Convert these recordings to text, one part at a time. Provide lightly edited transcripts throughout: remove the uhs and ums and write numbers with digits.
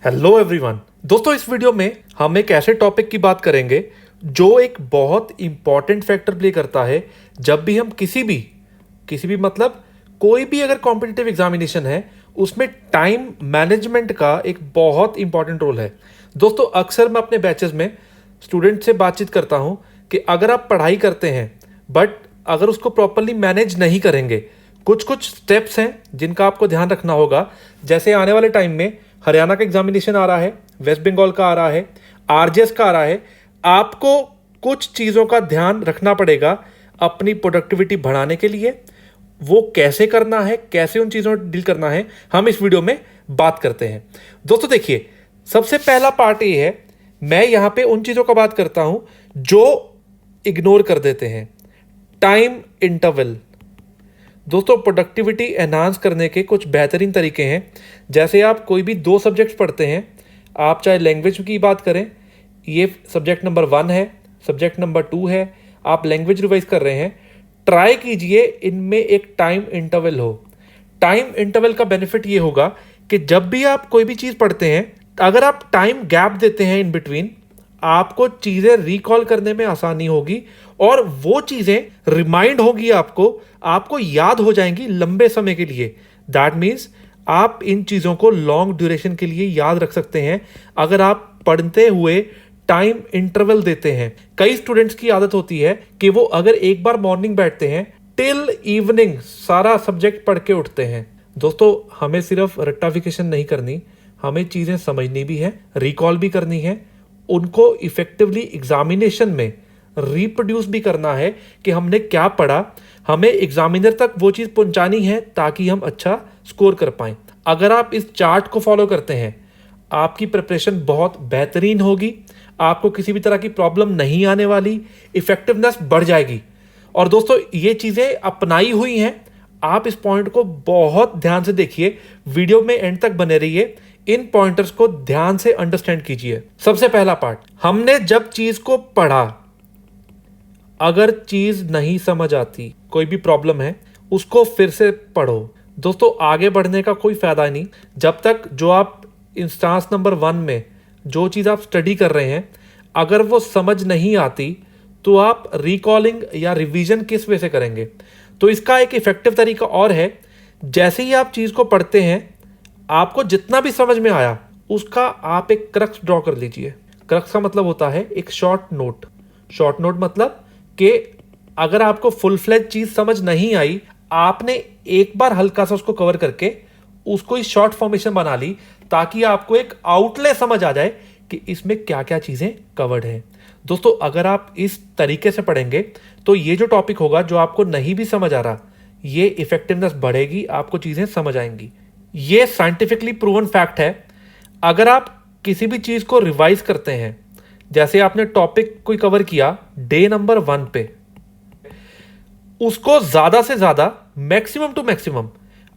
Hello everyone. दोस्तों, इस video में हम एक ऐसे टॉपिक की बात करेंगे जो एक बहुत इंपॉर्टेंट फैक्टर प्ले करता है जब भी हम किसी भी मतलब कोई भी अगर कॉम्पिटिटिव एग्जामिनेशन है उसमें टाइम मैनेजमेंट का एक बहुत इंपॉर्टेंट रोल है। दोस्तों, अक्सर मैं अपने बैचेस में स्टूडेंट से बातचीत करता हूं कि अगर आप पढ़ाई करते हैं बट अगर उसको प्रॉपरली मैनेज नहीं करेंगे, कुछ कुछ स्टेप्स हैं जिनका आपको ध्यान रखना होगा। जैसे आने वाले टाइम में हरियाणा का एग्जामिनेशन आ रहा है, वेस्ट बंगाल का आ रहा है, आरजेएस का आ रहा है। आपको कुछ चीज़ों का ध्यान रखना पड़ेगा अपनी प्रोडक्टिविटी बढ़ाने के लिए। वो कैसे करना है, कैसे उन चीज़ों में डील करना है, हम इस वीडियो में बात करते हैं। दोस्तों देखिए, सबसे पहला पार्ट ये है, मैं यहाँ पे उन चीज़ों का बात करता हूँ जो इग्नोर कर देते हैं। Time interval. दोस्तों, प्रोडक्टिविटी एनहांस करने के कुछ बेहतरीन तरीके हैं। जैसे आप कोई भी दो सब्जेक्ट्स पढ़ते हैं, आप चाहे लैंग्वेज की बात करें, ये सब्जेक्ट नंबर 1 है, सब्जेक्ट नंबर 2 है, आप लैंग्वेज रिवाइज कर रहे हैं, ट्राई कीजिए इनमें एक टाइम इंटरवल हो। टाइम इंटरवल का बेनिफिट ये होगा कि जब भी आप कोई भी चीज़ पढ़ते हैं, अगर आप टाइम गैप देते हैं इन बिटवीन, आपको चीज़ें रिकॉल करने में आसानी होगी और वो चीज़ें रिमाइंड होगी, आपको याद हो जाएंगी लंबे समय के लिए। दैट मीन्स आप इन चीज़ों को लॉन्ग ड्यूरेशन के लिए याद रख सकते हैं अगर आप पढ़ते हुए टाइम इंटरवल देते हैं। कई स्टूडेंट्स की आदत होती है कि वो अगर एक बार मॉर्निंग बैठते हैं, टिल इवनिंग सारा सब्जेक्ट पढ़ के उठते हैं। दोस्तों, हमें सिर्फ रट्टाफिकेशन नहीं करनी, हमें चीज़ें समझनी भी है, रिकॉल भी करनी है, उनको इफेक्टिवली एग्जामिनेशन में रिप्रोड्यूस भी करना है कि हमने क्या पढ़ा। हमें एग्जामिनर तक वो चीज़ पहुंचानी है ताकि हम अच्छा स्कोर कर पाएं। अगर आप इस चार्ट को फॉलो करते हैं, आपकी प्रिपरेशन बहुत बेहतरीन होगी, आपको किसी भी तरह की प्रॉब्लम नहीं आने वाली, इफेक्टिवनेस बढ़ जाएगी। और दोस्तों, ये चीज़ें अपनाई हुई हैं। आप इस पॉइंट को बहुत ध्यान से देखिए, वीडियो में एंड तक बने रहिए, इन पॉइंटर्स को ध्यान से अंडरस्टैंड कीजिए। सबसे पहला पार्ट, हमने जब चीज को पढ़ा, अगर चीज नहीं समझ आती, कोई भी प्रॉब्लम है, उसको फिर से पढ़ो। दोस्तों, आगे बढ़ने का कोई फायदा नहीं जब तक जो आप इंस्टांस नंबर 1 में जो चीज़ आप स्टडी कर रहे हैं, अगर वो समझ नहीं आती तो आप रिकॉलिंग या रिवीजन किस वे से करेंगे। तो इसका एक इफेक्टिव तरीका और है, जैसे ही आप चीज़ को पढ़ते हैं, आपको जितना भी समझ में आया उसका आप एक क्रक्स ड्रॉ कर लीजिए। क्रक्स का मतलब होता है एक शॉर्ट नोट। शॉर्ट नोट मतलब कि अगर आपको फुल फ्लेज चीज समझ नहीं आई, आपने एक बार हल्का सा उसको कवर करके उसको इस शॉर्ट फॉर्मेशन बना ली ताकि आपको एक आउटले समझ आ जाए कि इसमें क्या क्या चीजें कवर्ड है। दोस्तों, अगर आप इस तरीके से पढ़ेंगे तो ये जो टॉपिक होगा जो आपको नहीं भी समझ आ रहा, ये इफेक्टिवनेस बढ़ेगी, आपको चीजें समझ आएंगी। ये साइंटिफिकली प्रूवन फैक्ट है। अगर आप किसी भी चीज को रिवाइज करते हैं, जैसे आपने टॉपिक कोई कवर किया डे नंबर 1 पे, उसको ज्यादा से ज्यादा, मैक्सिमम टू मैक्सिमम,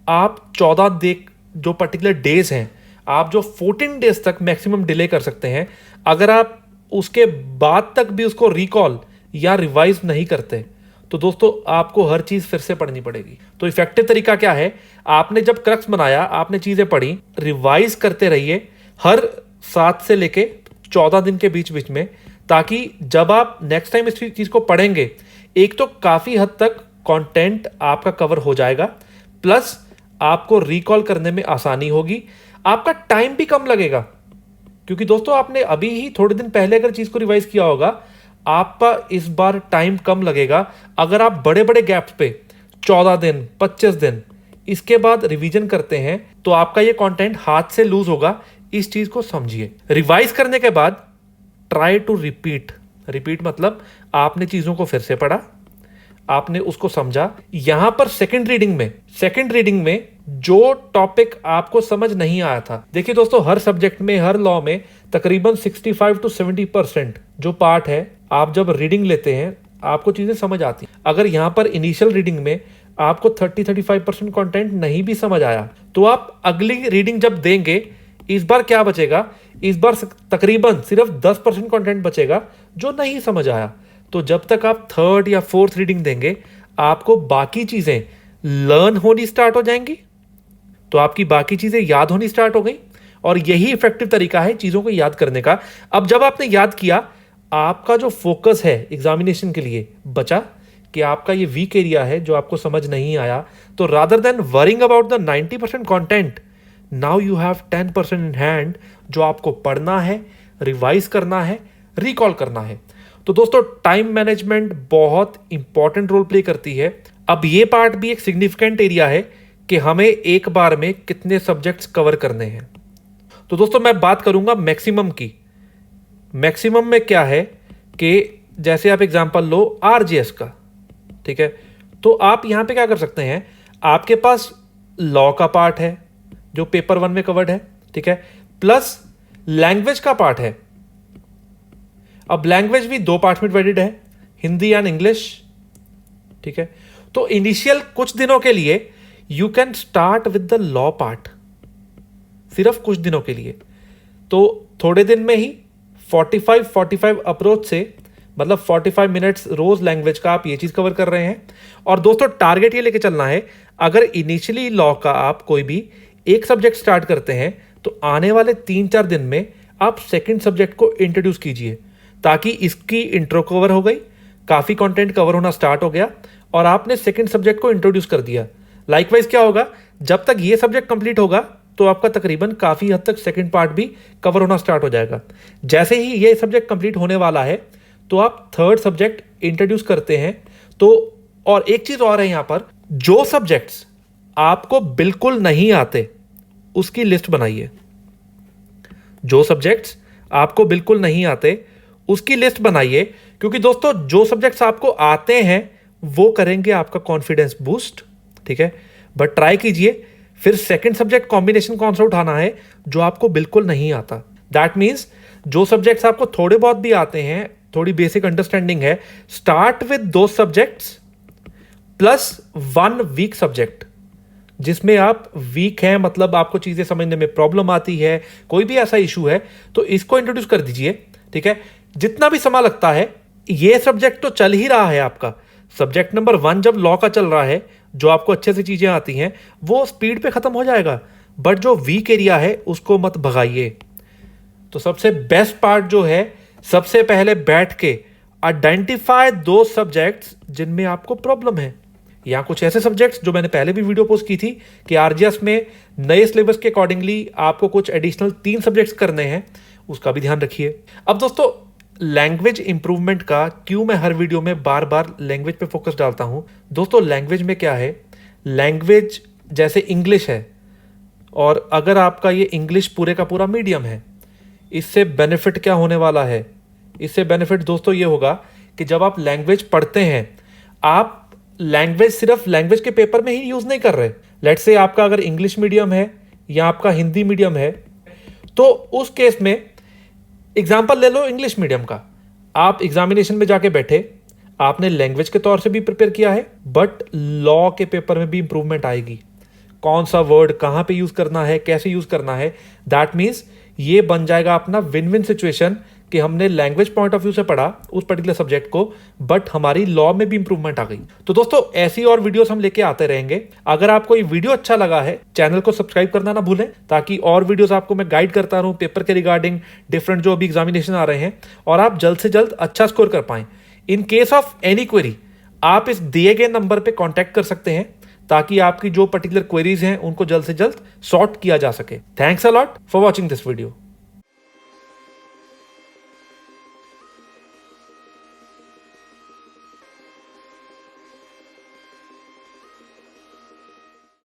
आप 14 जो पर्टिकुलर डेज हैं, आप जो 14 डेज तक मैक्सिमम डिले कर सकते हैं। अगर आप उसके बाद तक भी उसको रिकॉल या रिवाइज नहीं करते तो दोस्तों, आपको हर चीज फिर से पढ़नी पड़ेगी। तो इफेक्टिव तरीका क्या है, आपने जब क्रक्स बनाया, आपने चीजें पढ़ी, रिवाइज करते रहिए हर 7 से लेके 14 दिन के बीच बीच में, ताकि जब आप नेक्स्ट टाइम इस चीज को पढ़ेंगे, एक तो काफी हद तक कंटेंट आपका कवर हो जाएगा, प्लस आपको रिकॉल करने में आसानी होगी, आपका टाइम भी कम लगेगा। क्योंकि दोस्तों, आपने अभी ही थोड़े दिन पहले अगर चीज को रिवाइज किया होगा, आपका इस बार टाइम कम लगेगा। अगर आप बड़े बड़े गैप्स पे 14 दिन 25 दिन इसके बाद रिवीजन करते हैं तो आपका ये कंटेंट हाथ से लूज होगा। इस चीज को समझिए। रिवाइज करने के बाद ट्राई टू रिपीट मतलब आपने चीजों को फिर से पढ़ा, आपने उसको समझा। यहां पर सेकंड रीडिंग में जो टॉपिक आपको समझ नहीं आया था, देखिए दोस्तों, हर सब्जेक्ट में, हर लॉ में तकरीबन 65 to 70% जो पार्ट है, आप जब रीडिंग लेते हैं आपको चीजें समझ आती। अगर यहां पर इनिशियल रीडिंग में आपको 30-35% कंटेंट नहीं भी समझ आया, तो आप अगली रीडिंग जब देंगे, इस बार क्या बचेगा, इस बार तकरीबन सिर्फ 10% कंटेंट बचेगा जो नहीं समझ आया। तो जब तक आप 3rd या 4th रीडिंग देंगे, आपको बाकी चीजें लर्न होनी स्टार्ट हो जाएंगी, तो आपकी बाकी चीजें याद होनी स्टार्ट हो गई और यही इफेक्टिव तरीका है चीज़ों को याद करने का। अब जब आपने याद किया, आपका जो फोकस है एग्जामिनेशन के लिए बचा कि आपका ये वीक एरिया है जो आपको समझ नहीं आया, तो rather than worrying about the 90% content, now you have 10% in hand जो आपको पढ़ना है, रिवाइज करना है, रिकॉल करना है। तो दोस्तों, टाइम मैनेजमेंट बहुत इंपॉर्टेंट रोल प्ले करती है। अब ये पार्ट भी एक सिग्निफिकेंट एरिया है कि हमें एक बार में कितने सब्जेक्ट्स कवर करने हैं। तो दोस्तों, मैं बात करूंगा मैक्सिमम की। मैक्सिमम में क्या है कि जैसे आप एग्जांपल लो आरजीएस का, ठीक है, तो आप यहां पे क्या कर सकते हैं, आपके पास लॉ का पार्ट है जो पेपर 1 में कवर्ड है, ठीक है, प्लस लैंग्वेज का पार्ट है। अब लैंग्वेज भी 2 पार्ट में डिवाइडेड है, हिंदी एंड इंग्लिश, ठीक है। तो इनिशियल कुछ दिनों के लिए you can start with the law part, सिर्फ कुछ दिनों के लिए। तो थोड़े दिन में ही 45 अप्रोच से, मतलब 45 मिनट्स रोज लैंग्वेज का आप ये चीज कवर कर रहे हैं। और दोस्तों, टारगेट ये लेके चलना है, अगर इनिशियली लॉ का आप कोई भी एक सब्जेक्ट स्टार्ट करते हैं तो आने वाले 3-4 दिन में आप सेकंड सब्जेक्ट को इंट्रोड्यूस कीजिए, ताकि इसकी इंट्रो कवर हो गई, काफी कंटेंट कवर होना स्टार्ट हो गया और आपने सेकंड सब्जेक्ट को इंट्रोड्यूस कर दिया। लाइकवाइज क्या होगा, जब तक ये सब्जेक्ट कंप्लीट होगा तो आपका तकरीबन काफी हद तक सेकंड पार्ट भी कवर होना स्टार्ट हो जाएगा। जैसे ही ये सब्जेक्ट कंप्लीट होने वाला है तो आप थर्ड सब्जेक्ट इंट्रोड्यूस करते हैं। तो और एक चीज और है यहां पर, जो सब्जेक्ट्स आपको बिल्कुल नहीं आते उसकी लिस्ट बनाइए। जो सब्जेक्ट्स आपको बिल्कुल नहीं आते उसकी लिस्ट बनाइए, क्योंकि दोस्तों जो सब्जेक्ट्स आपको आते हैं वो करेंगे आपका कॉन्फिडेंस बूस्ट, ठीक है। बट ट्राई कीजिए फिर सेकंड सब्जेक्ट कॉम्बिनेशन कौन सा उठाना है जो आपको बिल्कुल नहीं आता। दैट मीन्स जो सब्जेक्ट्स आपको थोड़े बहुत भी आते हैं, थोड़ी बेसिक अंडरस्टैंडिंग है, स्टार्ट विद दो सब्जेक्ट्स प्लस 1 वीक सब्जेक्ट, जिसमें आप वीक हैं, मतलब आपको चीजें समझने में प्रॉब्लम आती है, कोई भी ऐसा इशू है तो इसको इंट्रोड्यूस कर दीजिए, ठीक है। जितना भी समय लगता है, ये सब्जेक्ट तो चल ही रहा है आपका। सब्जेक्ट नंबर 1 जब लॉ का चल रहा है, जो आपको अच्छे से चीजें आती हैं, वो स्पीड पे खत्म हो जाएगा, बट जो वीक एरिया है उसको मत भगाइए। तो सबसे बेस्ट पार्ट जो है, सबसे पहले बैठ के आइडेंटिफाई दो सब्जेक्ट्स जिनमें आपको प्रॉब्लम है। यहाँ कुछ ऐसे सब्जेक्ट्स जो मैंने पहले भी वीडियो पोस्ट की थी कि आरजीएस में नए सिलेबस के अकॉर्डिंगली आपको कुछ एडिशनल 3 सब्जेक्ट्स करने हैं, उसका भी ध्यान रखिए। अब दोस्तों, लैंग्वेज इंप्रूवमेंट का क्यों मैं हर वीडियो में बार बार लैंग्वेज पे फोकस डालता हूं? दोस्तों, लैंग्वेज में क्या है, लैंग्वेज जैसे इंग्लिश है, और अगर आपका ये इंग्लिश पूरे का पूरा मीडियम है, इससे बेनिफिट क्या होने वाला है? इससे बेनिफिट दोस्तों ये होगा कि जब आप लैंग्वेज पढ़ते हैं, आप लैंग्वेज सिर्फ लैंग्वेज के पेपर में ही यूज नहीं कर रहे। लेट्स से आपका अगर इंग्लिश मीडियम है या आपका हिंदी मीडियम है, तो उस केस में एग्जाम्पल ले लो इंग्लिश मीडियम का। आप एग्जामिनेशन में जाके बैठे, आपने लैंग्वेज के तौर से भी प्रिपेयर किया है, बट लॉ के पेपर में भी इंप्रूवमेंट आएगी। कौन सा वर्ड कहां पे यूज करना है, कैसे यूज करना है, दैट मीन्स ये बन जाएगा अपना विन विन सिचुएशन कि हमने लैंग्वेज पॉइंट ऑफ व्यू से पढ़ा उस पर्टिकुलर सब्जेक्ट को, बट हमारी लॉ में भी इंप्रूवमेंट आ गई। तो दोस्तों, ऐसी और वीडियोस हम लेके आते रहेंगे। अगर आपको ये वीडियो अच्छा लगा है, चैनल को सब्सक्राइब करना ना भूलें, ताकि और वीडियोस आपको मैं गाइड करता रहूं पेपर के रिगार्डिंग, डिफरेंट जो अभी एग्जामिनेशन आ रहे हैं, और आप जल्द से जल्द अच्छा स्कोर कर पाएं। In case of any query, आप इस दिए गए नंबर पर कॉन्टैक्ट कर सकते हैं, ताकि आपकी जो पर्टिकुलर क्वेरीज हैं उनको जल्द से जल्द सॉर्ट किया जा सके। Thanks a lot for watching this video.